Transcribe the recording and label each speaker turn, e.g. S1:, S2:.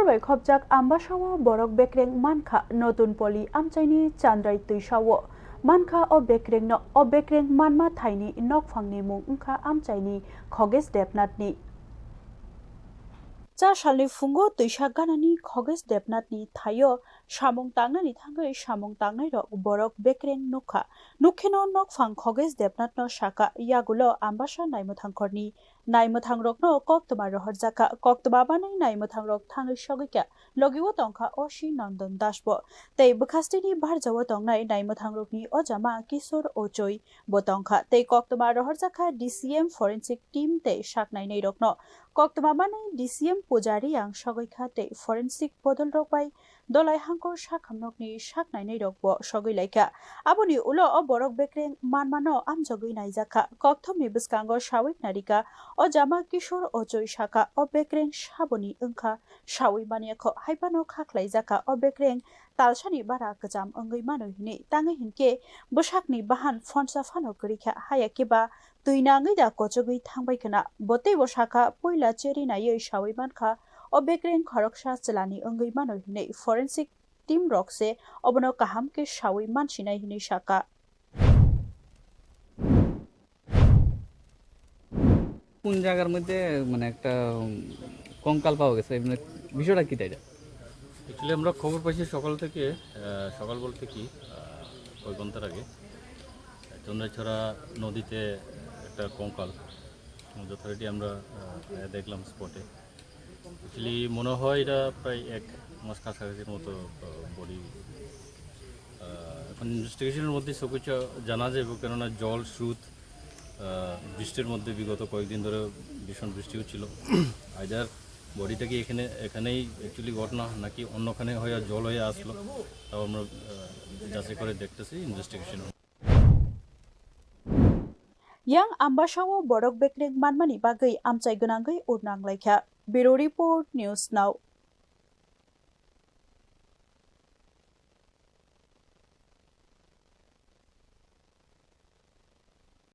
S1: bai khopjak ambasawo borok bekreng manka notun poli amchaini chandrai tuisawo manka o bekreng manma thaini nok phangni mung ungkha amchaini khoges depnatni cha salni fungo tuisa ganani khoges depnatni thayo samung tangnani thangai samung tangnai rok borok bekreng nukha nukheno nokphang khoges depnatno saka yagulo ambasa naimthangkorni naimthangrokno koktoma rohorjaka koktoma bani naimthangrok thangai sogika logiwo tongkha oshi nandon dasbo tei bkhastini barjawo tongnai naimthangrokni ojama kishor ochoi botongkha tei koktoma rohorjaka DCM forensic team tei saknai nei rokno koktoma bani DCM pujari ang sogoikha tei forensic bodol rok bai dolai hangkor sakhamnokni saknai nei rokbo sogoi laika aboni ulo o borok bekreng manmano amjogoi naijaka kokthomni bwskango sawik narika o jama kishor ochoi saka o bekreng saboni ungkha sawi maniakho haibano khaklaijaka o bekreng talsani bara kacham ongoi mano hini tangai hinke bwsakni bahan fonsa phano korikha hayakeba tuinangai da kochogoi thangbai kana botei bosaka poila cheri nai sawi mankha o bekreng khoroksa chalani ongoi mano hini forensic team rokse obono kaham ke sawi mansinai hini saka
S2: কোন জায়গার মধ্যে মানে একটা কঙ্কাল পাওয়া গেছে মানে বিষয়টা কি তাই
S3: অ্যাকচুয়ালি আমরা খবর পাইছি সকাল থেকে সকাল বলতে কি কয়েক ঘন্টার আগে চন্দ্রাছড়া নদীতে একটা কঙ্কাল যথারীতি আমরা দেখলাম স্পটে অ্যাকচুয়ালি মনে হয় এটা প্রায় 1 মাস কাছাকাছির মতো বডি এখন ইনভেস্টিগেশনের মধ্যে সব কিছু জানা যাবে কেননা জল স্রোত বৃষ্টির মধ্যে বিগত কয়েকদিন ধরে ভীষণ বৃষ্টি হচ্ছিল আইদার বডিটা কি এখানেই অ্যাকচুয়ালি ঘটনা নাকি অন্যখানে হয়ে জল হয়ে আসলো তাও আমরা যাচাই করে দেখতেছি investigation
S1: yang ambasawo borok bekreng manmani bagai amchai gonangai urnang laikha Bureau Report News Now